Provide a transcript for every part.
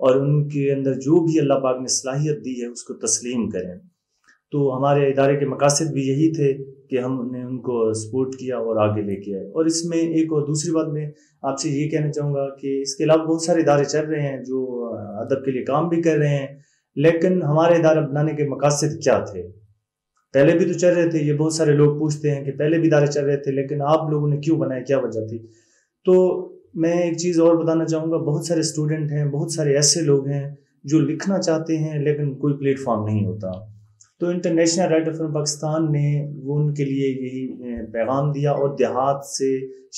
اور ان کے اندر جو بھی اللہ پاک نے صلاحیت دی ہے اس کو تسلیم کریں. تو ہمارے ادارے کے مقاصد بھی یہی تھے کہ ہم نے ان کو سپورٹ کیا اور آگے لے کے آئے. اور اس میں ایک اور دوسری بات میں آپ سے یہ کہنا چاہوں گا کہ اس کے علاوہ بہت سارے ادارے چل رہے ہیں جو ادب کے لیے کام بھی کر رہے ہیں، لیکن ہمارے ادارہ بنانے کے مقاصد کیا تھے؟ پہلے بھی تو چل رہے تھے، یہ بہت سارے لوگ پوچھتے ہیں کہ پہلے بھی ادارے چل رہے تھے لیکن آپ لوگوں نے کیوں بنائے، کیا وجہ تھی؟ تو میں ایک چیز اور بتانا چاہوں گا، بہت سارے اسٹوڈنٹ ہیں، بہت سارے ایسے لوگ ہیں جو لکھنا چاہتے ہیں لیکن کوئی پلیٹ فارم نہیں ہوتا. تو انٹرنیشنل رائٹر فروم پاکستان نے وہ ان کے لیے یہی پیغام دیا اور دیہات سے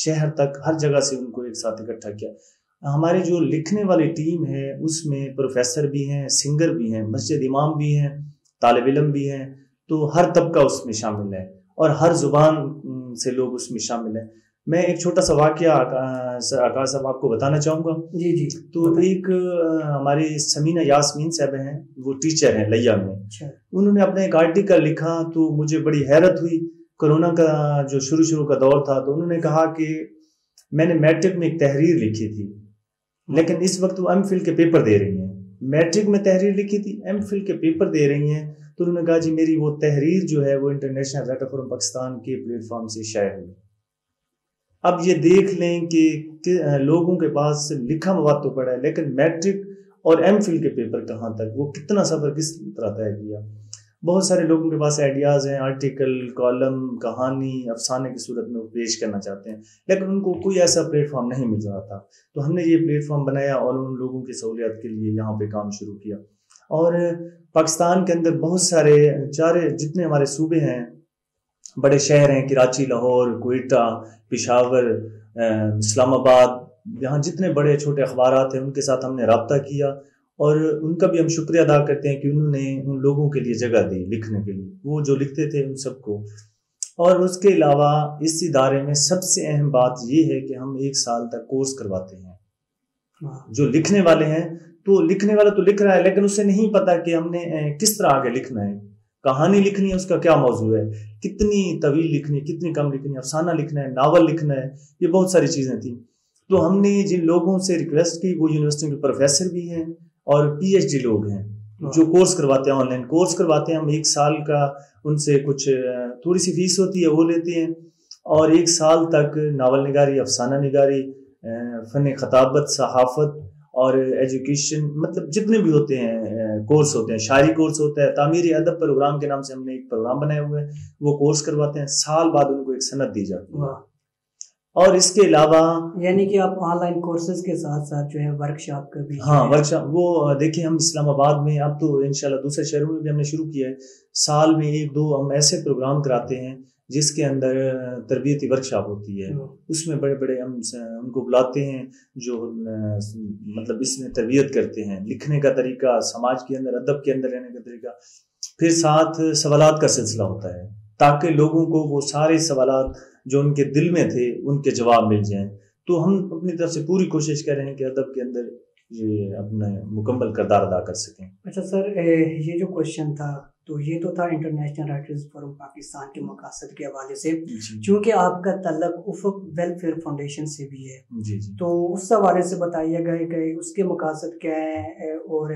شہر تک ہر جگہ سے ان کو ایک ساتھ اکٹھا کیا. ہماری جو لکھنے والی ٹیم ہے اس میں پروفیسر بھی ہیں، سنگر بھی ہیں، مسجد امام بھی ہیں، طالب علم بھی ہیں. تو ہر طبقہ اس میں شامل ہے اور ہر زبان سے لوگ اس میں شامل ہیں. میں ایک چھوٹا سا واقعہ آکاش صاحب آپ کو بتانا چاہوں گا. جی جی. تو ایک ہماری سمینہ یاسمین صاحب ہیں، وہ ٹیچر ہیں لیا میں. انہوں نے اپنا ایک آرٹیکل لکھا تو مجھے بڑی حیرت ہوئی. کرونا کا جو شروع کا دور تھا تو انہوں نے کہا کہ میں نے میٹرک میں ایک تحریر لکھی تھی لیکن اس وقت وہ ایم فل کے پیپر دے رہی ہیں. میٹرک میں تحریر لکھی تھی، ایم فل کے پیپر دے رہی ہیں. تو انہوں نے کہا جی میری وہ تحریر جو ہے وہ انٹرنیشنل رائٹر فورم پاکستان کے پلیٹ فارم سے شائع ہوئی. اب یہ دیکھ لیں کہ لوگوں کے پاس لکھا مواد تو پڑا ہے لیکن میٹرک اور ایم فل کے پیپر کہاں تک، وہ کتنا سفر کس طرح طے کیا. بہت سارے لوگوں کے پاس آئیڈیاز ہیں، آرٹیکل، کالم، کہانی، افسانے کی صورت میں وہ پیش کرنا چاہتے ہیں لیکن ان کو کوئی ایسا پلیٹ فارم نہیں مل رہا تھا. تو ہم نے یہ پلیٹ فارم بنایا اور ان لوگوں کی سہولیات کے لیے یہاں پہ کام شروع کیا. اور پاکستان کے اندر بہت سارے جتنے ہمارے صوبے ہیں، بڑے شہر ہیں، کراچی، لاہور، کوئٹہ، پشاور، اسلام آباد، یہاں جتنے بڑے چھوٹے اخبارات ہیں ان کے ساتھ ہم نے رابطہ کیا اور ان کا بھی ہم شکریہ ادا کرتے ہیں کہ انہوں نے ان لوگوں کے لیے جگہ دی لکھنے کے لیے، وہ جو لکھتے تھے ان سب کو. اور اس کے علاوہ اس ادارے میں سب سے اہم بات یہ ہے کہ ہم 1 سال تک کورس کرواتے ہیں. جو لکھنے والے ہیں تو لکھنے والا تو لکھ رہا ہے لیکن اسے نہیں پتا کہ ہم نے کس طرح آگے لکھنا ہے، کہانی لکھنی ہے، اس کا کیا موضوع ہے، کتنی طویل لکھنی ہے، کتنی کم لکھنی ہے، افسانہ لکھنا ہے، ناول لکھنا ہے، یہ بہت ساری چیزیں تھیں. تو ہم نے جن لوگوں سے ریکویسٹ کی وہ یونیورسٹی کے پروفیسر بھی ہیں اور پی ایچ ڈی لوگ ہیں جو کورس کرواتے ہیں، آن لائن کورس کرواتے ہیں. ہم 1 سال کا ان سے کچھ تھوڑی سی فیس ہوتی ہے وہ لیتے ہیں اور 1 سال تک ناول نگاری، افسانہ نگاری، فن خطابت، صحافت اور ایجوکیشن، مطلب جتنے بھی ہوتے ہیں کورس ہوتے ہیں، شاعری کورس ہوتا ہے، تعمیری ادب پروگرام کے نام سے ہم نے ایک پروگرام بنایا ہوا ہے، وہ کورس کرواتے ہیں. سال بعد ان کو ایک سند دی جاتی ہے. اور اس کے علاوہ یعنی کہ آپ آن لائن کورسز کے ساتھ ساتھ جو ہے ورک شاپ کا بھی؟ ہاں، ورک شاپ وہ دیکھیں ہم اسلام آباد میں، اب تو انشاءاللہ دوسرے شہروں میں بھی ہم نے شروع کیا ہے. سال میں 1-2 ہم ایسے پروگرام کراتے ہیں جس کے اندر تربیتی ورک شاپ ہوتی ہے. اس میں بڑے بڑے ہم ان کو بلاتے ہیں جو مطلب اس میں تربیت کرتے ہیں، لکھنے کا طریقہ، سماج کے اندر، ادب کے اندر رہنے کا طریقہ. پھر ساتھ سوالات کا سلسلہ ہوتا ہے تاکہ لوگوں کو وہ سارے سوالات جو ان کے دل میں تھے ان کے جواب مل جائیں. تو ہم اپنی طرف سے پوری کوشش کر رہے ہیں کہ ادب کے اندر یہ اپنا مکمل کردار ادا کر سکیں. اچھا سر، یہ جو کوشچن تھا تو یہ تو تھا انٹرنیشنل رائٹرز فورم پاکستان کے مقاصد کے حوالے سے، چونکہ آپ کا تعلق افق ویلفیئر فاؤنڈیشن سے بھی ہے. جی جی. تو اس حوالے سے بتائیے گا کہ اس کے مقاصد کیا ہیں اور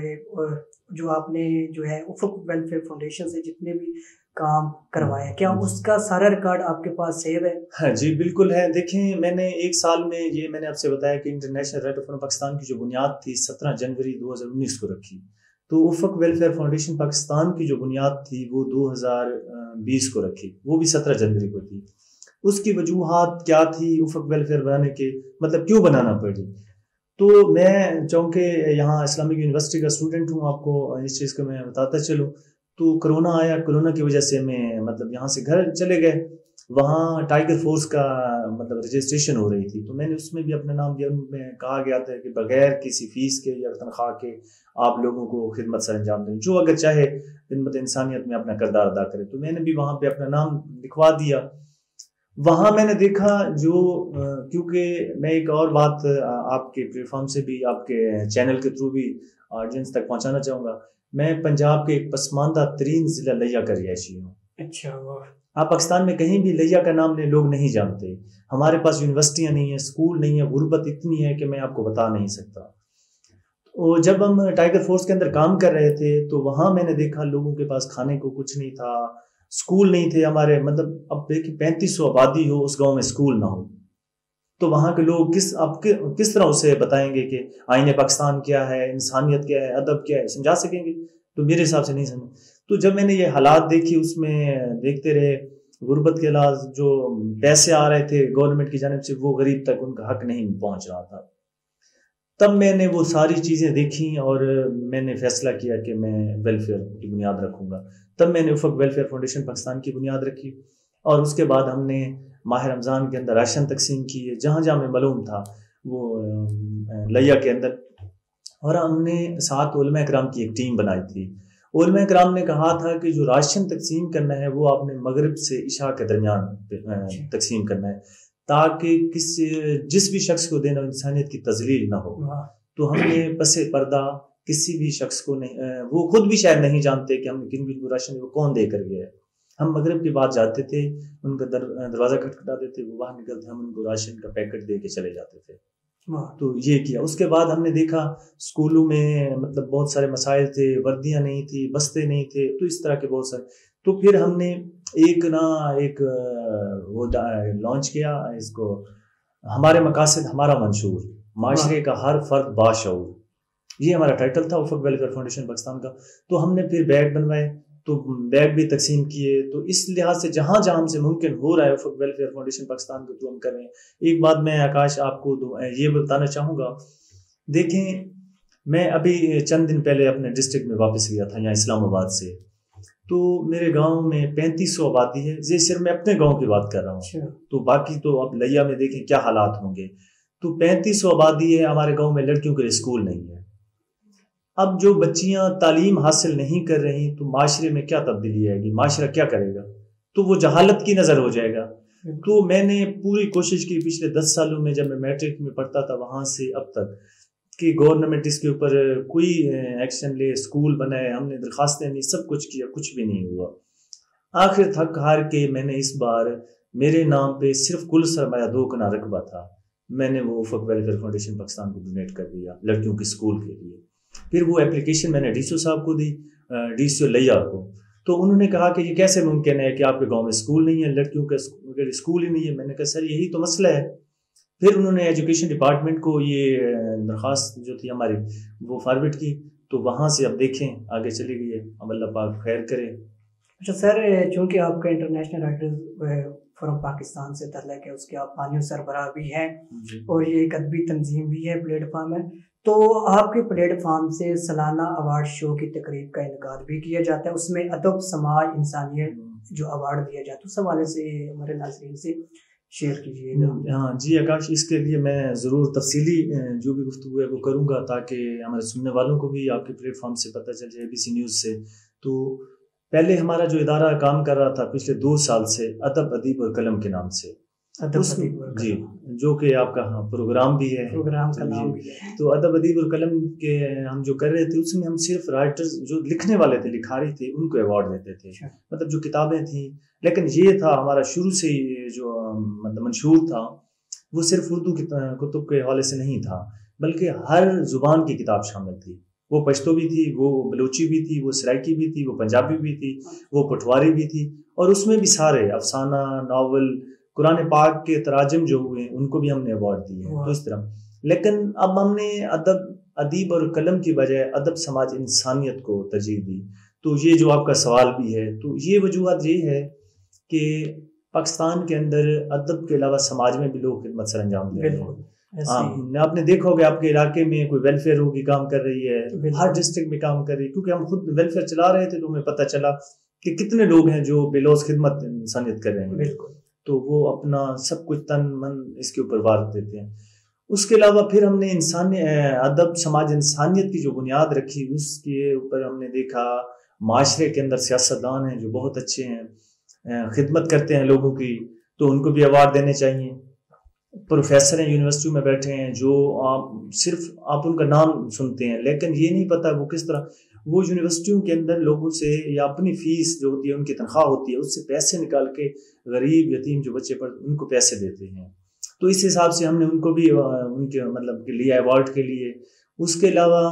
جو آپ نے جو ہے افق ویلفیئر فاؤنڈیشن سے جتنے بھی کام کروایا، کیا اس کا سارا ریکارڈ آپ کے پاس سیو ہے؟ ہاں جی بالکل ہے. دیکھیں میں نے 1 سال میں یہ میں نے آپ سے بتایا کہ انٹرنیشنل رائٹر فورم پاکستان کی جو بنیاد تھی 17 جنوری 2019 کو رکھی. تو افق ویلفیئر فاؤنڈیشن پاکستان کی جو بنیاد تھی وہ 2020 کو رکھی، وہ بھی 17 جنوری کو تھی. اس کی وجوہات کیا تھی افق ویلفیئر بنانے کے، مطلب کیوں بنانا پڑی؟ تو میں چونکہ یہاں اسلامک یونیورسٹی کا اسٹوڈنٹ ہوں، آپ کو اس چیز کو میں بتاتا چلوں. تو کرونا آیا، کرونا کی وجہ سے میں مطلب یہاں سے گھر چلے گئے. وہاں ٹائیگر فورس کا مطلب رجسٹریشن ہو رہی تھی تو میں نے اس میں بھی اپنا نام دیا. ان میں کہا گیا تھا کہ بغیر کسی فیس کے یا تنخواہ کے آپ لوگوں کو خدمت سر انجام دیں، جو اگر چاہے خدمت انسانیت میں اپنا کردار ادا کرے. تو میں نے بھی وہاں پہ اپنا نام لکھوا دیا. وہاں میں نے دیکھا جو کیونکہ میں ایک اور بات آپ کے پلیٹ فارم سے بھی، آپ کے چینل کے تھرو بھی آڈینس تک پہنچانا چاہوں گا. میں پنجاب کے ایک پسماندہ ترین ضلع لیا کا رہائشی ہوں. اچھا. آپ پاکستان میں کہیں بھی لیا کا نام لیں لوگ نہیں جانتے. ہمارے پاس یونیورسٹیاں نہیں ہیں، اسکول نہیں ہیں، غربت اتنی ہے کہ میں آپ کو بتا نہیں سکتا. اور جب ہم ٹائیگر فورس کے اندر کام کر رہے تھے تو وہاں میں نے دیکھا لوگوں کے پاس کھانے کو کچھ نہیں تھا، اسکول نہیں تھے ہمارے، مطلب اب دیکھیں 3500 آبادی ہو، اس گاؤں میں اسکول نہ ہو، تو وہاں کے لوگ کس طرح اسے بتائیں گے کہ آئین پاکستان کیا ہے، انسانیت کیا ہے، ادب کیا ہے، سمجھا سکیں گے؟ تو میرے حساب سے نہیں سمجھ۔ تو جب میں نے یہ حالات دیکھی، اس میں دیکھتے رہے غربت کے علاوہ جو پیسے آ رہے تھے گورنمنٹ کی جانب سے وہ غریب تک ان کا حق نہیں پہنچ رہا تھا، تب میں نے وہ ساری چیزیں دیکھیں اور میں نے فیصلہ کیا کہ میں ویلفیئر کی بنیاد رکھوں گا۔ تب میں نے افق ویلفیئر فاؤنڈیشن پاکستان کی بنیاد رکھی، اور اس کے بعد ہم نے ماہ رمضان کے اندر راشن تقسیم کیے جہاں جہاں میں معلوم تھا، وہ لیا کے اندر، اور ہم نے 7 علماء کرام کی ایک ٹیم بنائی تھی۔ علماء کرام نے کہا تھا کہ جو راشن تقسیم کرنا ہے وہ آپ نے مغرب سے عشاء کے درمیان تقسیم کرنا ہے، تاکہ جس بھی شخص کو دینا انسانیت کی تذلیل نہ ہو۔ تو ہم نے پس پردہ کسی بھی شخص کو نہیں، وہ خود بھی شاید نہیں جانتے کہ ہم نے کن کو راشن وہ کون دے کر گیا ہے۔ ہم مغرب کے بعد جاتے تھے، ان کا دروازہ کھٹکھٹاتے تھے، وہ باہر نکلتے، ہم ان کو راشن کا پیکٹ دے کے چلے جاتے تھے۔ تو یہ کیا۔ اس کے بعد ہم نے دیکھا اسکولوں میں مطلب بہت سارے مسائل تھے، وردیاں نہیں تھی، بستے نہیں تھے، تو اس طرح کے بہت سارے۔ تو پھر ہم نے ایک وہ لانچ کیا اس کو، ہمارے مقاصد ہمارا منشور، معاشرے کا ہر فرد باشعور، یہ ہمارا ٹائٹل تھا افق ویلفیئر فاؤنڈیشن پاکستان کا۔ تو ہم نے پھر بیگ بنوائے، تو بیگ بھی تقسیم کیے۔ تو اس لحاظ سے جہاں جہاں ہم سے ممکن ہو رہا ہے افق ویلفیئر فاؤنڈیشن پاکستان کو تو ہم کر رہے ہیں۔ ایک بات میں آکاش آپ کو یہ بتانا چاہوں گا، دیکھیں میں ابھی چند دن پہلے اپنے ڈسٹرکٹ میں واپس گیا تھا، یہاں اسلام آباد سے، تو میرے گاؤں میں 3500 آبادی ہے، یہ صرف میں اپنے گاؤں کی بات کر رہا ہوں، تو باقی تو اب لیا میں دیکھیں کیا حالات ہوں گے۔ تو 3500 آبادی ہے ہمارے گاؤں میں، لڑکیوں کے لیے اسکول نہیں ہے۔ اب جو بچیاں تعلیم حاصل نہیں کر رہی تو معاشرے میں کیا تبدیلی آئے گی، معاشرہ کیا کرے گا؟ تو وہ جہالت کی نظر ہو جائے گا۔ تو میں نے پوری کوشش کی پچھلے 10 سالوں میں، جب میں میٹرک میں پڑھتا تھا وہاں سے اب تک، کہ گورنمنٹ اس کے اوپر کوئی ایکشن لے، اسکول بنائے، ہم نے درخواستیں دی، سب کچھ کیا، کچھ بھی نہیں ہوا۔ آخر تھک ہار کے میں نے اس بار میرے نام پہ صرف کل سرمایہ 2 کنال رقبہ تھا، میں نے وہ افق ویلفیئر فاؤنڈیشن پاکستان کو ڈونیٹ کر دیا لڑکیوں کے اسکول کے لیے۔ پھر وہ اپلیکیشن میں نے ڈی سی او صاحب کو دی، ڈی سی او لیا کو، تو انہوں نے کہا کہ یہ کیسے ممکن ہے کہ آپ کے گاؤں میں اسکول نہیں ہے، لڑکیوں کا اسکول ہی نہیں ہے۔ میں نے کہا سر یہی تو مسئلہ ہے۔ پھر انہوں نے ایجوکیشن ڈپارٹمنٹ کو یہ درخواست جو تھی ہماری وہ فارورڈ کی، تو وہاں سے اب دیکھیں آگے چلی گئی ہے، اب اللہ پاک خیر کرے۔ اچھا سر، چونکہ آپ کا انٹرنیشنل رائٹرز فورم پاکستان سے تعلق ہے، اس کے آپ بانی سربراہ بھی ہیں، اور یہ ایک ادبی تنظیم بھی ہے، پلیٹ فارم ہے، تو آپ کے پلیٹ فارم سے سالانہ ایوارڈ شو کی تقریب کا انعقاد بھی کیا جاتا ہے، اس میں ادب، سماج، انسانیت جو ایوارڈ دیا جاتا ہے، اس حوالے سے ہمارے ناظرین سے شیئر کیجیے گا۔ ہاں جی آکاش، اس کے لیے میں ضرور تفصیلی جو بھی گفتگو ہے وہ کروں گا، تاکہ ہمارے سننے والوں کو بھی آپ کے پلیٹ فارم سے پتہ چل جائے، ABC نیوز سے۔ تو پہلے ہمارا جو ادارہ کام کر رہا تھا پچھلے 2 سال سے ادب، ادیب اور قلم کے نام سے، جی، جو کہ آپ کا پروگرام بھی ہے، پروگرام کا نام بھی ہے۔ تو ادب، ادیب اور قلم کے ہم جو کر رہے تھے، اس میں ہم صرف رائٹرز جو لکھنے والے تھے، لکھاری تھے، ان کو ایوارڈ دیتے تھے، مطلب جو کتابیں تھیں۔ لیکن یہ تھا ہمارا شروع سے ہی جو مطلب منشور تھا، وہ صرف اردو کتب کے حوالے سے نہیں تھا، بلکہ ہر زبان کی کتاب شامل تھی۔ وہ پشتو بھی تھی، وہ بلوچی بھی تھی، وہ سرائکی بھی تھی، وہ پنجابی بھی تھی، وہ پٹواری بھی تھی، اور اس میں بھی سارے افسانہ، ناول، قرآن پاک کے تراجم جو ہوئے ان کو بھی ہم نے ایوارڈ دیے ہیں۔ تو اس طرح، لیکن اب ہم نے ادب، ادیب اور قلم کی بجائے ادب، سماج، انسانیت کو ترجیح دی۔ تو یہ جو آپ کا سوال بھی ہے، تو یہ وجوہات یہ ہے کہ پاکستان کے اندر ادب کے علاوہ سماج میں بھی لوگ خدمت سر انجام دے رہے ہیں۔ آپ نے دیکھا ہوگا آپ کے علاقے میں کوئی ویلفیئر ہوگی کام کر رہی ہے، ہر ڈسٹرکٹ میں کام کر رہی ہے، کیونکہ ہم خود ویلفیئر چلا رہے تھے تو ہمیں پتہ چلا کہ کتنے لوگ ہیں جو بے لوث خدمت انسانیت کر رہے ہیں، تو وہ اپنا سب کچھ تن من اس کے اوپر وار دیتے ہیں۔ اس کے علاوہ پھر ہم نے ادب، سماج، انسانیت کی جو بنیاد رکھی، اس کے اوپر ہم نے دیکھا معاشرے کے اندر سیاستدان ہیں جو بہت اچھے ہیں، خدمت کرتے ہیں لوگوں کی، تو ان کو بھی ایوارڈ دینے چاہیے۔ پروفیسر ہیں یونیورسٹیوں میں بیٹھے ہیں، جو صرف آپ ان کا نام سنتے ہیں لیکن یہ نہیں پتہ وہ کس طرح وہ یونیورسٹیوں کے اندر لوگوں سے یا اپنی فیس جو ہوتی ہے، ان کی تنخواہ ہوتی ہے، اس سے پیسے نکال کے غریب یتیم جو بچے پڑھتے ان کو پیسے دیتے ہیں۔ تو اس حساب سے ہم نے ان کو بھی ان کے مطلب کے لیے ایوارڈ کے لیے اس کے علاوہ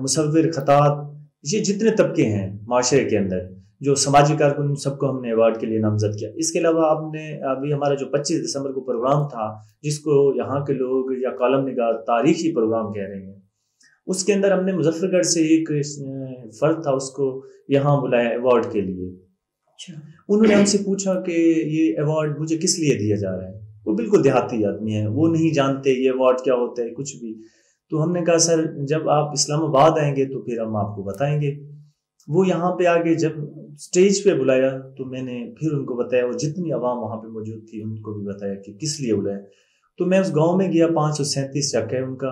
مصور، خطاط، یہ جتنے طبقے ہیں معاشرے کے اندر جو سماجی کارکن، سب کو ہم نے ایوارڈ کے لیے نامزد کیا۔ اس کے علاوہ آپ نے ابھی ہمارا جو 25 دسمبر کو پروگرام تھا، جس کو یہاں کے لوگ یا کالم نگار تاریخی پروگرام کہہ رہے ہیں، اس کے اندر ہم نے مظفر گڑھ سے ایک فرد تھا، اس کو یہاں بلایا ایوارڈ کے لیے۔ انہوں نے ہم سے پوچھا کہ یہ ایوارڈ مجھے کس لیے دیا جا رہا ہے۔ وہ بالکل دیہاتی آدمی ہے، وہ نہیں جانتے یہ ایوارڈ کیا ہوتا ہے کچھ بھی۔ تو ہم نے کہا سر جب آپ اسلام آباد آئیں گے تو پھر ہم آپ کو بتائیں گے۔ وہ یہاں پہ آگے جب سٹیج پہ بلایا تو میں نے پھر ان کو بتایا، اور جتنی عوام وہاں پہ موجود تھی ان کو بھی بتایا کہ کس لیے بلایا۔ تو میں اس گاؤں میں گیا، 537 چک ہے ان کا،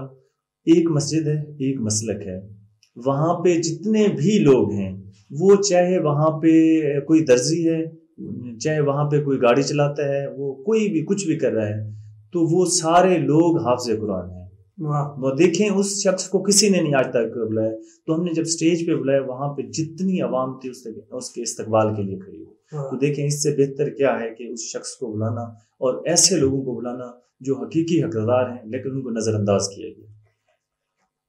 ایک مسجد ہے، ایک مسلک ہے۔ وہاں پہ جتنے بھی لوگ ہیں، وہ چاہے وہاں پہ کوئی درزی ہے، چاہے وہاں پہ کوئی گاڑی چلاتا ہے، وہ کوئی بھی کچھ بھی کر رہا ہے، تو وہ سارے لوگ حافظ قرآن ہیں۔ وہ دیکھیں اس شخص کو کسی نے نہیں آج تک بلایا۔ تو ہم نے جب سٹیج پہ بلایا، وہاں پہ جتنی عوام تھی اس کے استقبال کے لیے کھڑی ہو۔ تو دیکھیں اس سے بہتر کیا ہے کہ اس شخص کو بلانا اور ایسے لوگوں کو بلانا جو حقیقی حقدار ہیں لیکن ان کو نظر انداز کیا گیا۔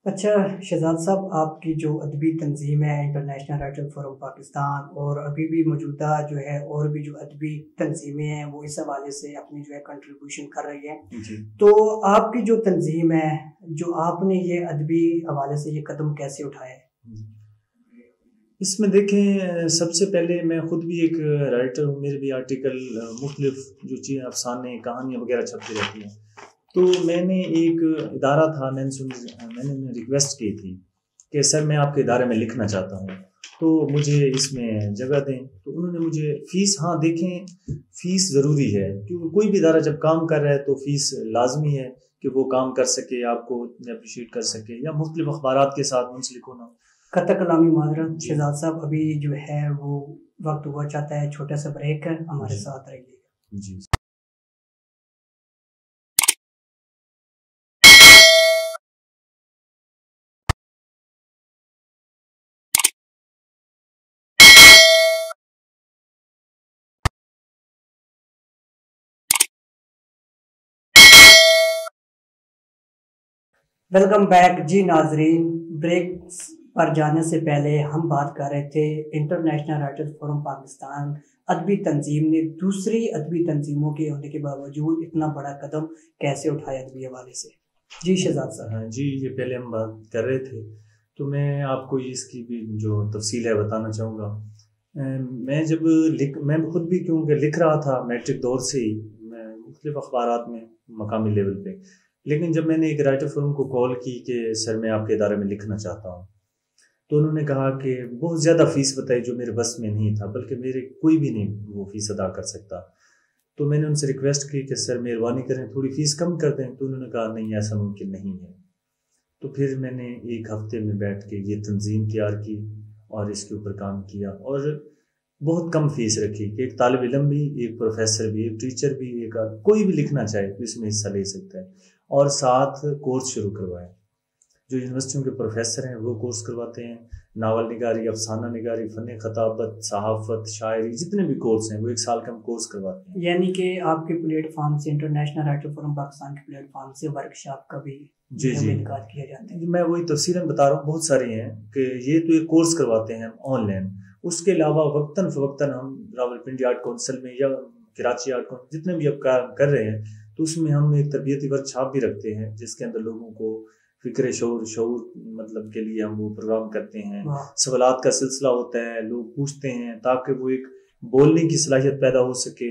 اچھا شہزاد صاحب، آپ کی جو ادبی تنظیم ہے انٹرنیشنل رائٹر فورم پاکستان، اور ابھی بھی موجودہ جو ہے اور بھی جو ادبی تنظیمیں ہیں وہ اس حوالے سے اپنی جو ہے کنٹریبیوشن کر رہی ہیں جی۔ تو آپ کی جو تنظیم ہے، جو آپ نے یہ ادبی حوالے سے یہ قدم کیسے اٹھایا ہے؟ اس میں دیکھیں سب سے پہلے میں خود بھی ایک رائٹر ہوں، میرے بھی آرٹیکل مختلف جو چیزیں افسانے کہانیاں وغیرہ چھپتی رہتی ہیں۔ تو میں نے ایک ادارہ تھا، میں نے ریکویسٹ کی تھی کہ سر میں آپ کے ادارے میں لکھنا چاہتا ہوں، تو مجھے اس میں جگہ دیں۔ تو انہوں نے مجھے فیس، ہاں دیکھیں فیس ضروری ہے، کیونکہ کوئی بھی ادارہ جب کام کر رہا ہے تو فیس لازمی ہے کہ وہ کام کر سکے، آپ کو اپریشیٹ کر سکے، یا مختلف اخبارات کے ساتھ منسلک ہونا۔ قطع کلامی معذرت شہزاد صاحب، ابھی جو ہے وہ وقت ہوا چاہتا ہے چھوٹا سا بریک ہے، ہمارے ساتھ رہیے گا۔ جی۔ ویلکم بیک جی ناظرین، بریک پر جانے سے پہلے ہم بات کر رہے تھے انٹرنیشنل رائٹرز فورم پاکستان ادبی تنظیم نے دوسری ادبی تنظیموں کے ہونے کے باوجود اتنا بڑا قدم کیسے اٹھایا ادبی حوالے سے۔ جی شہزاد صاحب۔ ہاں جی، یہ پہلے ہم بات کر رہے تھے، تو میں آپ کو اس کی بھی جو تفصیل ہے بتانا چاہوں گا۔ میں خود بھی کیونکہ لکھ رہا تھا میٹرک دور سے ہی، میں مختلف اخبارات میں مقامی لیول پہ، لیکن جب میں نے ایک رائٹر فورم کو کال کی کہ سر میں آپ کے ادارے میں لکھنا چاہتا ہوں، تو انہوں نے کہا کہ بہت زیادہ فیس بتائی جو میرے بس میں نہیں تھا، بلکہ میرے کوئی بھی نہیں وہ فیس ادا کر سکتا۔ تو میں نے ان سے ریکویسٹ کی کہ سر مہربانی کریں تھوڑی فیس کم کر دیں، تو انہوں نے کہا نہیں ایسا ممکن نہیں ہے۔ تو پھر میں نے ایک ہفتے میں بیٹھ کے یہ تنظیم تیار کی اور اس کے اوپر کام کیا، اور بہت کم فیس رکھی کہ ایک طالب علم بھی، ایک پروفیسر بھی، ایک ٹیچر بھی، ایک کوئی بھی لکھنا چاہے تو اس میں حصہ لے سکتا ہے، اور ساتھ کورس شروع کروائے۔ جو یونیورسٹیوں کے پروفیسر ہیں وہ کورس کرواتے ہیں، ناول نگاری، افسانہ نگاری، فن خطابت، صحافت، شاعری، جتنے بھی کورس ہیں وہ 1 سال کا ہم کورس کرواتے ہیں۔ یعنی کہ آپ کے پلیٹ فارم سے، انٹرنیشنل رائٹر فورم پاکستان کے پلیٹ فارم سے ورکشاپ کا بھی انعقاد کیا جاتا ہے؟ میں وہی تفصیلاً بتا رہا ہوں، بہت ساری ہیں کہ یہ تو ایک کورس کرواتے ہیں آن لائن، اس کے علاوہ وقتاً فوقتاً ہم راولپنڈی آرٹ کونسل میں یا کراچی آرٹ کونسل جتنے بھی اب کام کر رہے ہیں، تو اس میں ہم ایک تربیتی ورکشاپ بھی رکھتے ہیں جس کے اندر لوگوں کو فکر شعور مطلب کے لیے ہم وہ پروگرام کرتے ہیں۔ سوالات کا سلسلہ ہوتا ہے، لوگ پوچھتے ہیں تاکہ وہ ایک بولنے کی صلاحیت پیدا ہو سکے،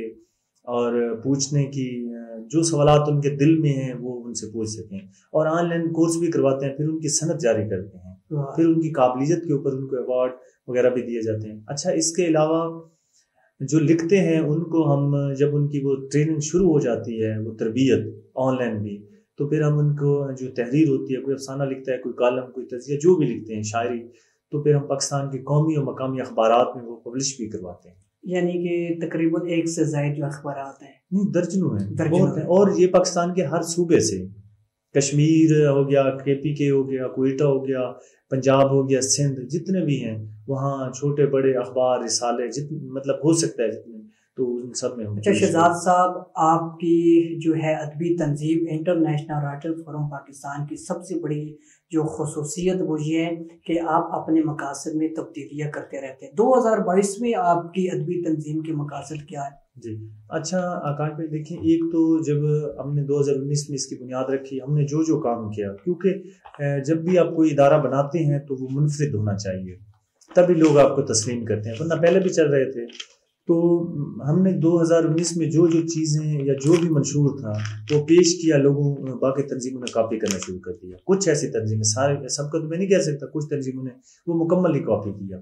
اور پوچھنے کی جو سوالات ان کے دل میں ہیں وہ ان سے پوچھ سکیں، اور آن لائن کورس بھی کرواتے ہیں، پھر ان کی سند جاری کرتے ہیں، پھر ان کی قابلیت کے اوپر ان کو ایوارڈ وغیرہ بھی دیے جاتے ہیں۔ اچھا، اس کے علاوہ جو لکھتے ہیں ان کو ہم جب ان کی وہ ٹریننگ شروع ہو جاتی ہے، وہ تربیت آن لائن بھی، تو پھر ہم ان کو جو تحریر ہوتی ہے، کوئی افسانہ لکھتا ہے، کوئی کالم، کوئی تجزیہ، جو بھی لکھتے ہیں، شاعری، تو پھر ہم پاکستان کے قومی اور مقامی اخبارات میں وہ پبلش بھی کرواتے ہیں۔ یعنی کہ تقریباً 1 سے زائد جو اخبارات ہیں، نہیں درجنوں ہیں، بہت ہیں، اور یہ پاکستان کے ہر صوبے سے، کشمیر ہو گیا، KPK ہو گیا، کوئٹہ ہو گیا، پنجاب ہو گیا، سندھ، جتنے بھی ہیں وہاں چھوٹے بڑے اخبار، رسالے، مطلب ہو سکتا ہے جتنے، تو ان سب میں اچھا شہزاد صاحب، آپ کی جو ہے ادبی تنظیم انٹرنیشنل رائٹر فورم پاکستان کی سب سے بڑی جو خصوصیت وہ یہ ہے کہ آپ اپنے مقاصد میں تبدیلیاں کرتے رہتے ہیں. 2022 میں آپ کی ادبی تنظیم کے مقاصد کیا ہے؟ جی اچھا آکاش بھائی، دیکھیں، ایک تو جب ہم نے 2019 میں اس کی بنیاد رکھی، ہم نے جو کام کیا، کیونکہ جب بھی آپ کوئی ادارہ بناتے ہیں تو وہ منفرد ہونا چاہیے، تبھی لوگ آپ کو تسلیم کرتے ہیں، ورنہ پہلے بھی چل رہے تھے. تو ہم نے 2019 میں جو چیزیں یا جو بھی منشور تھا وہ پیش کیا لوگوں، باقی تنظیموں نے کاپی کرنا شروع کر دیا. کچھ ایسی تنظیمیں، سارے سب کا تو میں نہیں کہہ سکتا، کچھ تنظیموں نے وہ مکمل ہی کاپی کیا.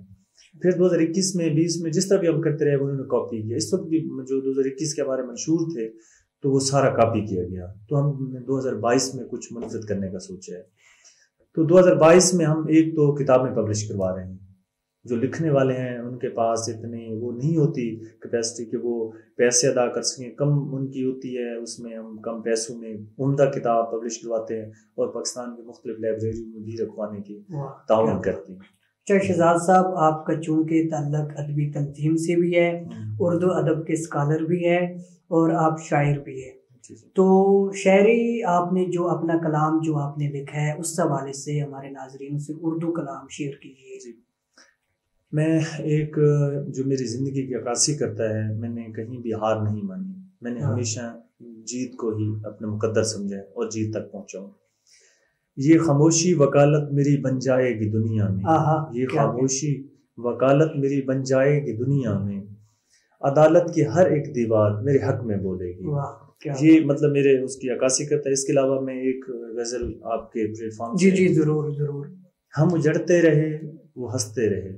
پھر 2021 میں 20 میں جس طرح بھی ہم کرتے رہے انہوں نے کاپی کیا. اس وقت بھی جو 2021 کے ہمارے منشور تھے تو وہ سارا کاپی کیا گیا. تو ہم نے 2022 میں کچھ منفرد کرنے کا سوچا ہے. تو 2022 میں ہم ایک تو کتابیں پبلش کروا رہے ہیں. جو لکھنے والے ہیں ان کے پاس اتنی وہ نہیں ہوتی کیپیسٹی کہ وہ پیسے ادا کر سکیں، کم ان کی ہوتی ہے، اس میں ہم کم پیسوں میں عمدہ کتاب پبلش کرواتے ہیں اور پاکستان کے مختلف لائبریریوں میں بھی رکھوانے کی تعاون کرتے ہیں. اچھا شہزاد صاحب، آپ کا چونکہ تعلق ادبی تنظیم سے بھی ہے، اردو ادب کے اسکالر بھی ہے اور آپ شاعر بھی ہیں، تو شاعری آپ نے جو اپنا کلام جو آپ نے لکھا ہے اس حوالے سے ہمارے ناظرین سے اردو کلام شیئر کیجیے. میں ایک جو میری زندگی کی عکاسی کرتا ہے، میں نے کہیں بھی ہار نہیں مانی. میں نے ہمیشہ جیت کو ہی اپنا مقدر سمجھا اور جیت تک پہنچا ہوں. یہ خاموشی وکالت میری بن جائے گی دنیا میں، یہ خاموشی وکالت میری بن جائے گی دنیا میں، عدالت کی ہر ایک دیوار میرے حق میں بولے گی. یہ مطلب میرے اس کی عکاسی کرتا ہے. اس کے علاوہ میں ایک غزل آپ کے پلیٹ فارم جی ضرور ضرور. ہم اجڑتے رہے وہ ہنستے رہے،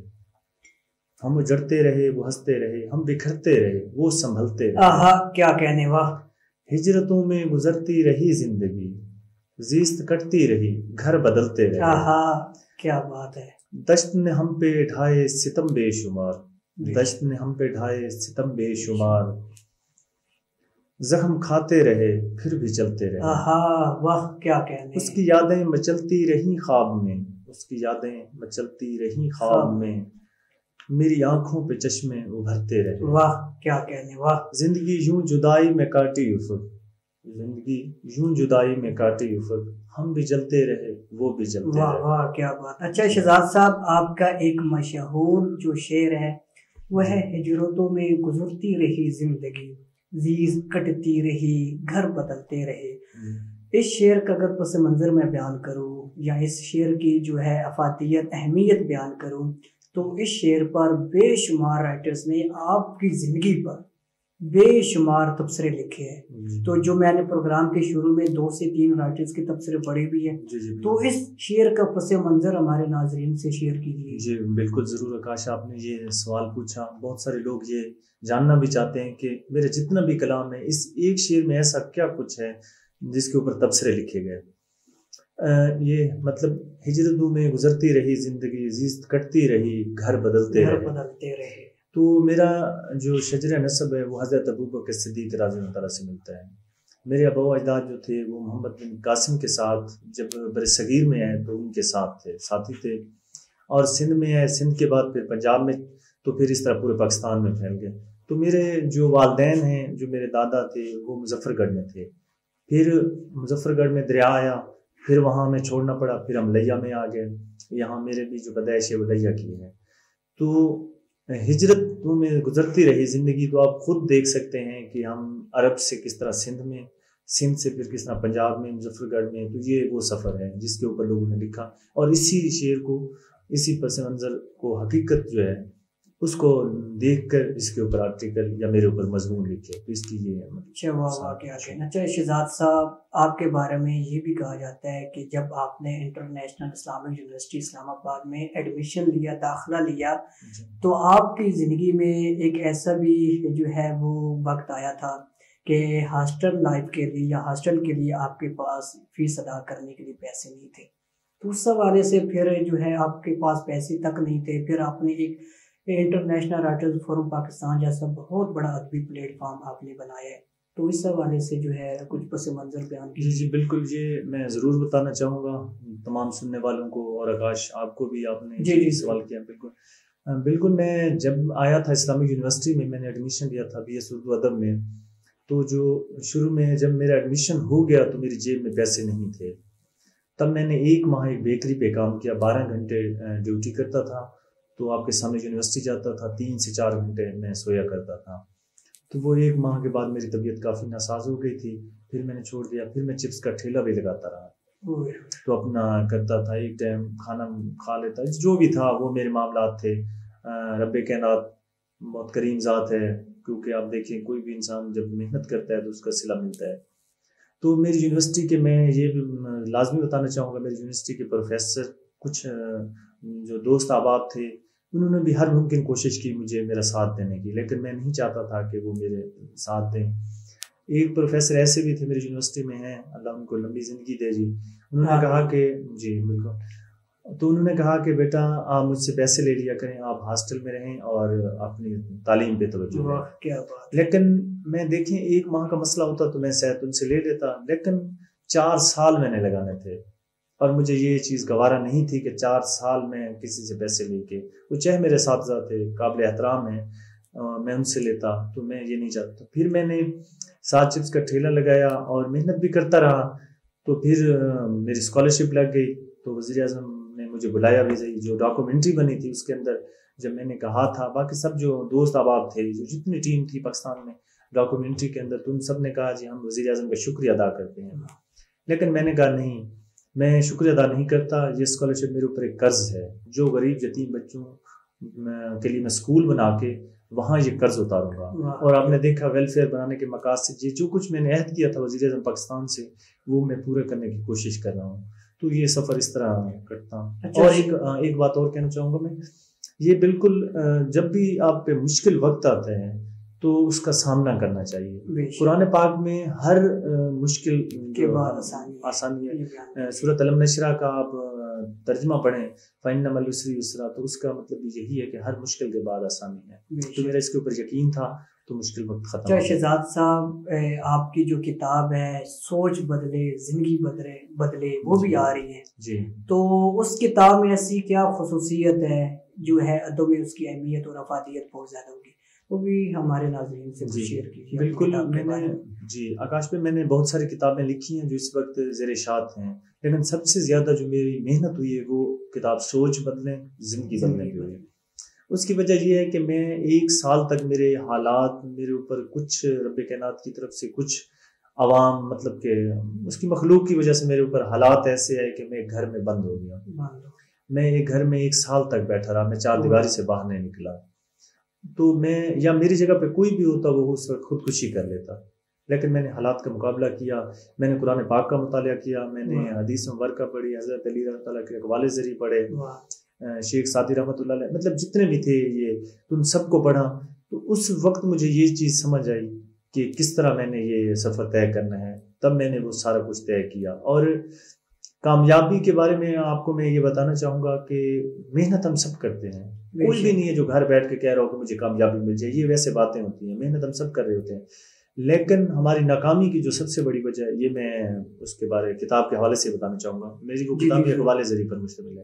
ہم اجڑتے رہے وہ ہنستے رہے، ہم بکھرتے رہے وہ سنبھلتے رہے. کیا کہنے، واہ. ہجرتوں میں گزرتی رہی زندگی، زیست کٹتی رہی، گھر بدلتے رہے. کیا بات ہے. دشت نے ہم پہ ڈھائے ستم بے شمار، دشت نے ہم پہ ڈھائے ستم بے شمار، زخم کھاتے رہے پھر بھی چلتے رہے. واہ کیا کہنے. اس کی یادیں مچلتی رہیں خواب میں، اس کی یادیں مچلتی رہیں خواب میں، میری آنکھوں پہ چشمے ابھرتے رہے. واہ کیا کہنے، واہ. زندگی یوں جدائی میں کاٹی افق، زندگی یوں جدائی میں کاٹی افق، ہم بھی جلتے رہے وہ بھی جلتے رہے. واہ کیا بات. اچھا شہزاد صاحب، آپ کا ایک مشہور جو شعر ہے وہ ہے ہجرتوں میں گزرتی رہی زندگی، زیز کٹتی رہی، گھر بدلتے رہے. اس شعر کا اگر پس منظر میں بیان کروں یا اس شعر کی جو ہے افادیت اہمیت بیان کروں تو اس شعر پر بے شمار رائٹرز نے آپ کی زندگی پر بے شمار تبصرے لکھے ہیں. تو جو میں نے پروگرام کے شروع میں 2 سے 3 رائٹرز کے تبصرے پڑھے بھی ہیں، تو اس شعر کا پس منظر ہمارے ناظرین سے شیئر کیجیے. جی بالکل ضرور آکاش، آپ نے یہ سوال پوچھا. بہت سارے لوگ یہ جاننا بھی چاہتے ہیں کہ میرے جتنا بھی کلام ہے اس ایک شعر میں ایسا کیا کچھ ہے جس کے اوپر تبصرے لکھے گئے. یہ مطلب ہجرتوں میں گزرتی رہی زندگی، زیست کٹتی رہی، گھر بدلتے رہے. تو میرا جو شجر نسب ہے وہ حضرت ابوبکر صدیق رضی اللہ تعالیٰ سے ملتا ہے. میرے آبا و اجداد جو تھے وہ محمد بن قاسم کے ساتھ جب برصغیر میں آئے تو ان کے ساتھ تھے، ساتھی تھے، اور سندھ میں آئے، سندھ کے بعد پھر پنجاب میں، تو پھر اس طرح پورے پاکستان میں پھیل گئے. تو میرے جو والدین ہیں، جو میرے دادا تھے وہ مظفر گڑھ میں تھے. پھر مظفر گڑھ میں دریا آیا، پھر وہاں ہمیں چھوڑنا پڑا، پھر ہم لیا میں آ گئے. یہاں میرے بھی جو پیدائش ہے وہ لیا کی ہے. تو ہجرتوں میں گزرتی رہی زندگی، تو آپ خود دیکھ سکتے ہیں کہ ہم عرب سے کس طرح سندھ میں، سندھ سے پھر کس طرح پنجاب میں، مظفر گڑھ میں. تو یہ وہ سفر ہے جس کے اوپر لوگوں نے لکھا، اور اسی شعر کو، اسی پس منظر کو، حقیقت جو ہے اس کو دیکھ کر اس کے اوپر آرٹیکل یا میرے اوپر مضمون لکھے. تو اس کی یہ ہے. اچھا شہزاد صاحب، آپ کے بارے میں یہ بھی کہا جاتا ہے کہ جب آپ نے انٹرنیشنل اسلامک یونیورسٹی اسلام آباد میں ایڈمیشن لیا، داخلہ لیا، تو آپ کی زندگی میں ایک ایسا بھی جو ہے وہ وقت آیا تھا کہ ہاسٹل لائف کے لیے یا ہاسٹل کے لیے آپ کے پاس فیس ادا کرنے کے لیے پیسے نہیں تھے. تو اس حوالے سے پھر جو ہے آپ کے پاس پیسے تک نہیں تھے، پھر آپ نے ایک انٹرنیشنل رائٹرز فورم پاکستان جیسا بہت بڑا ادبی پلیٹ فارم آپ نے بنایا ہے. تو اس حوالے سے جو ہے کچھ پس منظر بیان کیجیے. جی بالکل، یہ میں ضرور بتانا چاہوں گا تمام سننے والوں کو، اور آکاش آپ کو بھی، آپ نے سوال کیا. بالکل بالکل، میں جب آیا تھا اسلامک یونیورسٹی میں، میں نے ایڈمیشن لیا تھا BS اردو ادب میں. تو جو شروع میں جب میرا ایڈمیشن ہو گیا تو میری جیب میں پیسے نہیں تھے. تب میں نے 1 ماہ ایک بیکری پہ کام کیا، 12 گھنٹے ڈیوٹی کرتا تھا. تو آپ کے سامنے یونیورسٹی جاتا تھا، 3 سے 4 گھنٹے میں سویا کرتا تھا. تو وہ 1 ماہ کے بعد میری طبیعت کافی ناساز ہو گئی تھی. پھر میں نے چھوڑ دیا. پھر میں چپس کا ٹھیلا بھی لگاتا رہا، تو اپنا کرتا تھا، ایک ٹائم کھانا کھا لیتا، جو بھی تھا وہ میرے معاملات تھے. رب کائنات بہت کریم ذات ہے، کیونکہ آپ دیکھیں کوئی بھی انسان جب محنت کرتا ہے تو اس کا صلہ ملتا ہے. تو میری یونیورسٹی کے، میں یہ بھی لازمی بتانا چاہوں گا، میری یونیورسٹی کے پروفیسر، کچھ جو دوست احباب تھے، انہوں نے بھی ہر ممکن کوشش کی مجھے میرا ساتھ دینے کی، لیکن میں نہیں چاہتا تھا کہ وہ میرے ساتھ دیں. ایک پروفیسر ایسے بھی تھے میری یونیورسٹی میں ہیں، اللہ ان کو لمبی زندگی دے جی. انہوں نے کہا کہ جی بالکل، تو انہوں نے کہا کہ بیٹا آپ مجھ سے پیسے لے لیا کریں، آپ ہاسٹل میں رہیں اور اپنی تعلیم پہ توجہ دیں. لیکن میں دیکھیں 1 ماہ کا مسئلہ ہوتا تو میں شاید ان سے لے لیتا، لیکن 4 سال میں نے لگانے تھے. اور مجھے یہ چیز گوارا نہیں تھی کہ 4 سال میں کسی سے پیسے لے کے، وہ چاہے میرے اساتذہ تھے، قابل احترام ہیں، میں ان سے لیتا، تو میں یہ نہیں چاہتا. پھر میں نے 7 چپس کا ٹھیلا لگایا اور محنت بھی کرتا رہا. تو پھر میری اسکالرشپ لگ گئی. تو وزیر اعظم نے مجھے بلایا بھی صحیح، جو ڈاکومنٹری بنی تھی اس کے اندر جب میں نے کہا تھا، باقی سب جو دوست احباب تھے، جو جتنی ٹیم تھی پاکستان میں ڈاکومنٹری کے اندر، تو ان سب نے کہا جی ہم وزیر اعظم کا شکریہ ادا کرتے ہیں. لیکن میں نے کہا نہیں، میں شکریہ ادا نہیں کرتا. یہ اسکالرشپ میرے اوپر ایک قرض ہے، جو غریب یتیم بچوں کے لیے میں اسکول بنا کے وہاں یہ قرض اتاروں گا. اور آپ نے دیکھا ویلفیئر بنانے کے مقاصد سے جو کچھ میں نے عہد کیا تھا وزیر اعظم پاکستان سے، وہ میں پورے کرنے کی کوشش کر رہا ہوں. تو یہ سفر اس طرح کرتا ہوں. اور ایک بات اور کہنا چاہوں گا میں، یہ بالکل جب بھی آپ پہ مشکل وقت آتے ہیں تو اس کا سامنا کرنا چاہیے. قرآن پاک میں ہر مشکل کے بعد آسانی ہے. سورۃ الم نشرہ کا آپ ترجمہ پڑھیں، فَإِنَّ مَعَ الْعُسْرِ يُسْرًا، تو اس کا مطلب یہی ہے کہ ہر مشکل کے بعد آسانی ہے. تو میرا اس کے اوپر یقین تھا تو مشکل وقت ختم. اچھا شہزاد صاحب، آپ کی جو کتاب ہے سوچ بدلے زندگی بدلے وہ بھی آ رہی ہے جی، تو اس کتاب میں ایسی کیا خصوصیت ہے جو ہے ادب میں اس کی اہمیت اور افادیت بہت زیادہ ہوگی، وہ بھی ہمارے ناظرین سے شیئر کیجیے. بالکل، میں نے جی آکاش میں نے بہت ساری کتابیں لکھی ہیں جو اس وقت زیر اشاعت ہیں، لیکن سب سے زیادہ جو میری محنت ہوئی ہے وہ کتاب سوچ بدلیں زندگی بدلنے کی ہوئی ہے. اس کی وجہ یہ ہے کہ میں 1 سال تک میرے حالات، میرے اوپر کچھ رب کائنات کی طرف سے کچھ عوام، مطلب کہ اس کی مخلوق کی وجہ سے میرے اوپر حالات ایسے ہے کہ میں گھر میں بند ہو گیا. میں ایک گھر میں 1 سال تک بیٹھا رہا، میں 4 دیواری سے باہر نہیں نکلا. تو میں یا میری جگہ پہ کوئی بھی ہوتا وہ اس وقت خودکشی کر لیتا. لیکن میں نے حالات کا مقابلہ کیا، میں نے قرآن پاک کا مطالعہ کیا، میں نے حدیث مبارکہ پڑھی، حضرت علی رحمۃ اللہ کے اقوال ذریعہ پڑھے، شیخ سعدی رحمۃ اللہ علیہ، مطلب جتنے بھی تھے یہ ان سب کو پڑھا. تو اس وقت مجھے یہ چیز سمجھ آئی کہ کس طرح میں نے یہ سفر طے کرنا ہے. تب میں نے وہ سارا کچھ طے کیا. اور کامیابی کے بارے میں آپ کو میں یہ بتانا چاہوں گا کہ محنت ہم سب کرتے ہیں، کوئی بھی نہیں ہے جو گھر بیٹھ کے کہہ رہا ہو کہ مجھے کامیابی مل جائے. یہ ویسے باتیں ہوتی ہیں، محنت ہم سب کر رہے ہوتے ہیں. لیکن ہماری ناکامی کی جو سب سے بڑی وجہ ہے، یہ میں اس کے بارے کتاب کے حوالے سے بتانا چاہوں گا. میری وہ کتاب کے حوالے ذریعے پر مشتمل ہے.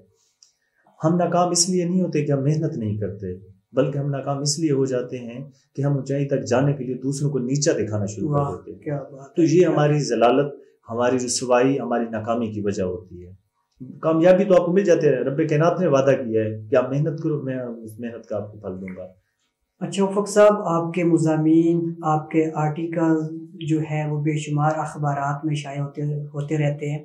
ہم ناکام اس لیے نہیں ہوتے کہ ہم محنت نہیں کرتے، بلکہ ہم ناکام اس لیے ہو جاتے ہیں کہ ہم اونچائی تک جانے کے لیے دوسروں کو نیچا دکھانا شروع کر دیتے ہیں. تو یہ ہماری ضلالت، ہماری رسوائی، ہماری ناکامی کی وجہ ہوتی ہے. کامیابی تو آپ کو مل جاتے ہیں، رب کائنات نے وعدہ کیا ہے کہ آپ محنت کرو، میں اس محنت کا آپ کو پھل دوں گا. اچھا افق صاحب، آپ کے مضامین، آپ کے آرٹیکل جو ہے وہ بے شمار اخبارات میں شائع ہوتے رہتے ہیں،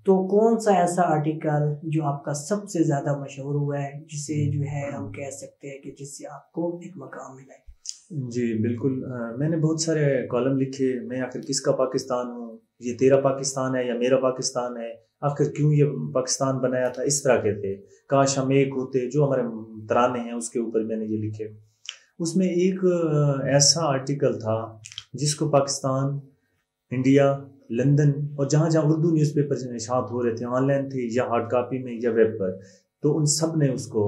تو کون سا ایسا آرٹیکل جو آپ کا سب سے زیادہ مشہور ہوا ہے، جسے جو ہے ہم کہہ سکتے ہیں کہ جس سے آپ کو ایک مقام ملا ہے؟ جی بالکل، میں نے بہت سارے کالم لکھے. میں آخر کس کا پاکستان ہوں، یہ تیرا پاکستان ہے یا میرا پاکستان ہے، آخر کیوں یہ پاکستان بنایا تھا، اس طرح کے تھے. کاش ہم ایک ہوتے، جو ہمارے ترانے ہیں اس کے اوپر میں نے یہ لکھے. اس میں ایک ایسا آرٹیکل تھا جس کو پاکستان، انڈیا، لندن اور جہاں جہاں اردو نیوز پیپر اشاعت ہو رہے تھے، آن لائن تھے یا ہارڈ کاپی میں یا ویب پر، تو ان سب نے اس کو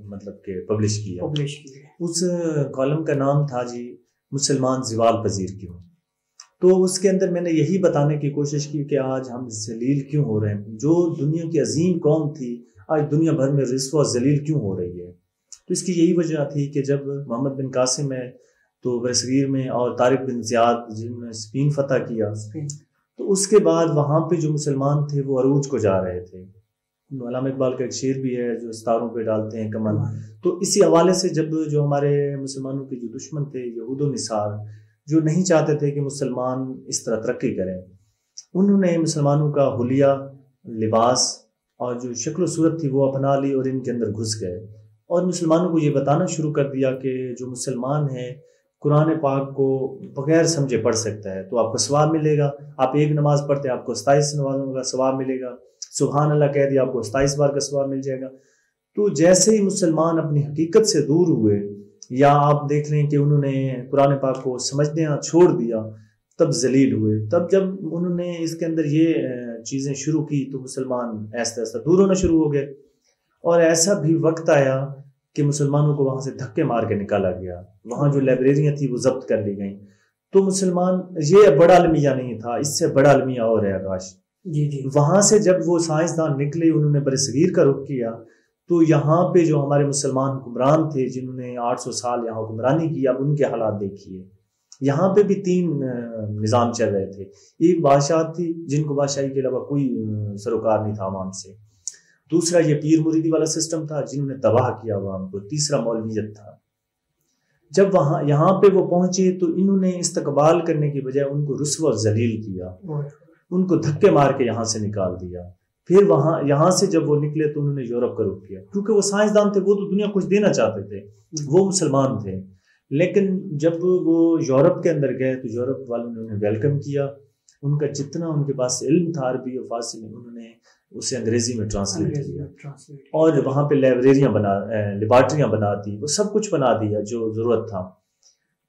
مطلب کہ پبلش کیا. اس کالم کا نام تھا جی مسلمان زوال پذیر کیوں. تو اس کے اندر میں نے یہی بتانے کی کوشش کی کہ آج ہم ذلیل کیوں ہو رہے ہیں. جو دنیا کی عظیم قوم تھی آج دنیا بھر میں رسوا ذلیل کیوں ہو رہی ہے. تو اس کی یہی وجہ تھی کہ جب محمد بن قاسم ہے تو برصغیر میں، اور طارق بن زیاد جنہوں نے اسپین فتح کیا، تو اس کے بعد وہاں پہ جو مسلمان تھے وہ عروج کو جا رہے تھے. علامہ اقبال کا ایک شعر بھی ہے جو ستاروں پہ ڈالتے ہیں کمل. تو اسی حوالے سے جب جو ہمارے مسلمانوں کے جو دشمن تھے یہود و نصارا، جو نہیں چاہتے تھے کہ مسلمان اس طرح ترقی کریں، انہوں نے مسلمانوں کا حلیہ، لباس اور جو شکل و صورت تھی وہ اپنا لی اور ان کے اندر گھس گئے، اور مسلمانوں کو یہ بتانا شروع کر دیا کہ جو مسلمان ہے قرآن پاک کو بغیر سمجھے پڑھ سکتا ہے تو آپ کو ثواب ملے گا. آپ ایک نماز پڑھتے آپ کو 27 نمازوں کا ثواب ملے گا. سبحان اللہ کہہ دیا آپ کو 27 بار کا ثواب مل جائے گا. تو جیسے ہی مسلمان اپنی حقیقت سے دور ہوئے، یا آپ دیکھ لیں کہ انہوں نے قرآن پاک کو سمجھنا چھوڑ دیا، تب ذلیل ہوئے. تب جب انہوں نے اس کے اندر یہ چیزیں شروع کی تو مسلمان ایسا ایسا دور ہونا شروع ہو گئے. اور ایسا بھی وقت آیا کہ مسلمانوں کو وہاں سے دھکے مار کے نکالا گیا. وہاں جو لائبریریاں تھیں وہ ضبط کر لی گئیں. تو مسلمان، یہ بڑا المیہ نہیں تھا، اس سے بڑا المیہ اور ہے آکاش. وہاں سے جب وہ سائنسدان نکلے، انہوں نے برصغیر کا رخ کیا، تو یہاں پہ جو ہمارے مسلمان حکمران تھے جنہوں نے 800 سال یہاں حکمرانی کی، اب ان کے حالات دیکھیے. یہاں پہ بھی 3 نظام چل رہے تھے. ایک بادشاہ تھی جن کو بادشاہی کے علاوہ کوئی سروکار نہیں تھا عوام سے. دوسرا یہ پیر مریدی والا سسٹم تھا جنہوں نے تباہ کیا عوام کو. تیسرا مولویت تھا. جب یہاں پہ وہ پہنچے تو انہوں نے استقبال کرنے کی بجائے ان کو رسوا و ذلیل کیا، ان کو دھکے مار کے یہاں سے نکال دیا. پھر یہاں سے جب وہ نکلے تو انہوں نے یورپ کا رخ کیا، کیونکہ وہ سائنسدان تھے، وہ تو دنیا کچھ دینا چاہتے تھے، وہ مسلمان تھے. لیکن جب وہ یورپ کے اندر گئے تو یورپ والوں نے انہیں ویلکم کیا. ان کا جتنا ان کے پاس علم تھا عربی اور فارسی میں، انہوں نے اسے انگریزی میں ٹرانسلیٹ کیا، اور وہاں پہ لائبریریاں لیبارٹریاں بنا دی، وہ سب کچھ بنا دیا جو ضرورت تھا.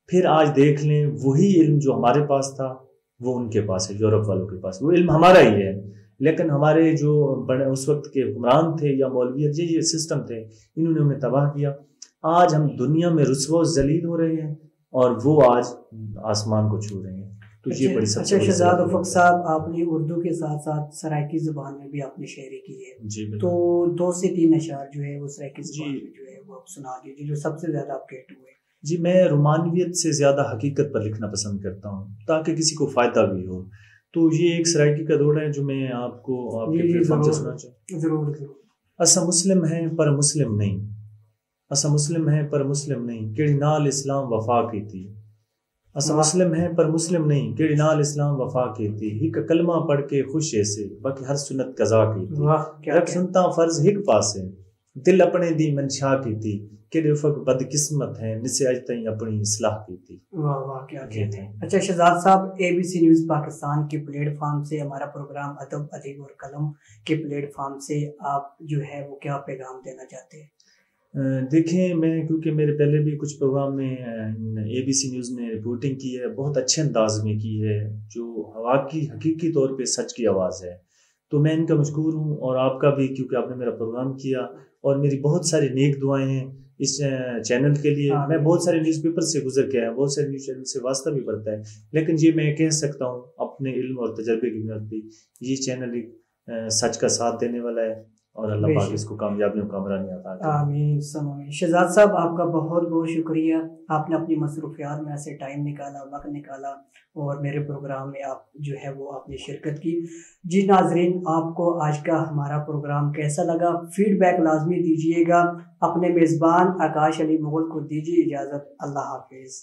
پھر آج دیکھ لیں وہی علم جو ہمارے پاس تھا وہ ان کے پاس ہے، یورپ والوں کے پاس. وہ علم ہمارا ہی ہے، لیکن ہمارے جو بڑے اس وقت کے حکمران تھے یا مولویت یہ سسٹم تھے، انہوں نے انہیں تباہ کیا. آج ہم دنیا میں رسوا و ذلیل ہو رہے ہیں اور وہ آج آسمان کو چھو رہے ہیں. تو یہ بڑی سب سے شہزاد افق صاحب، آپ نے اردو کے ساتھ ساتھ سرائکی زبان میں بھی آپ نے شاعری کی ہے. جی، تو 2 سے 3 اشعار جو ہے وہ سرائکی زبان میں جو ہے وہ آپ سنا دیجیے، جو سب سے زیادہ آپ کے ہٹ ہوئے. جی، میں رومانویت سے زیادہ حقیقت پر لکھنا پسند کرتا ہوں تاکہ کسی کو فائدہ بھی ہو. تو یہ ایک سرائکی کا دوڑا ہے جو میں آپ کو آپ کے پلیٹ فارم سے سنا چاہوں. ضرور. اسا مسلم ہیں پر مسلم نہیں، اسا مسلم ہیں پر مسلم نہیں، کیڑی نال اسلام وفا کی تھی. اسا مسلم ہیں پر مسلم نہیں، کیڑی نال اسلام وفا کی تھی. ہک کلمہ پڑھ کے خوش ایسے، باقی ہر سنت قضا کی تھی. رکھ سنتا فرض ہک پاسے، دل اپنے دی منشا کی تھی. کیڑے افق بد قسمت ہیں، نسے اج تائیں اپنی اصلاح کی تھی. واہ واہ، کیا کہتے ہیں. اچھا شہزاد صاحب، ABC نیوز پاکستان کے پلیٹ فارم سے، ہمارا پروگرام ادب ادیب اور قلم کے پلیٹ فارم سے آپ جو ہے وہ کیا پیغام دینا چاہتے ہیں؟ دیکھیں، میں کیونکہ میرے پہلے بھی کچھ پروگرام میں ABC نیوز نے رپورٹنگ کی ہے، بہت اچھے انداز میں کی ہے، جو حقیقی طور پہ سچ کی آواز ہے. تو میں ان کا مشکور ہوں، اور آپ کا بھی، کیونکہ آپ نے میرا پروگرام کیا، اور میری بہت ساری نیک دعائیں ہیں اس چینل کے لیے. میں بہت سارے نیوز پیپر سے گزر کے آیا، بہت سارے نیوز چینل سے واسطہ بھی پڑتا ہے، لیکن یہ میں کہہ سکتا ہوں اپنے علم اور تجربے کی بنیاد پہ، یہ چینل ایک سچ کا ساتھ دینے والا ہے، اور اللہ پاک اس کو کامیابیوں کا کامرانی عطا کرے. آمین سم آمین. شہزاد صاحب، آپ کا بہت بہت شکریہ. آپ نے اپنی مصروفیات میں ایسے ٹائم نکالا، وقت نکالا، اور میرے پروگرام میں آپ جو ہے وہ آپ نے شرکت کی. جی ناظرین، آپ کو آج کا ہمارا پروگرام کیسا لگا؟ فیڈ بیک لازمی دیجیے گا. اپنے میزبان آکاش علی مغل کو دیجیے اجازت. اللہ حافظ.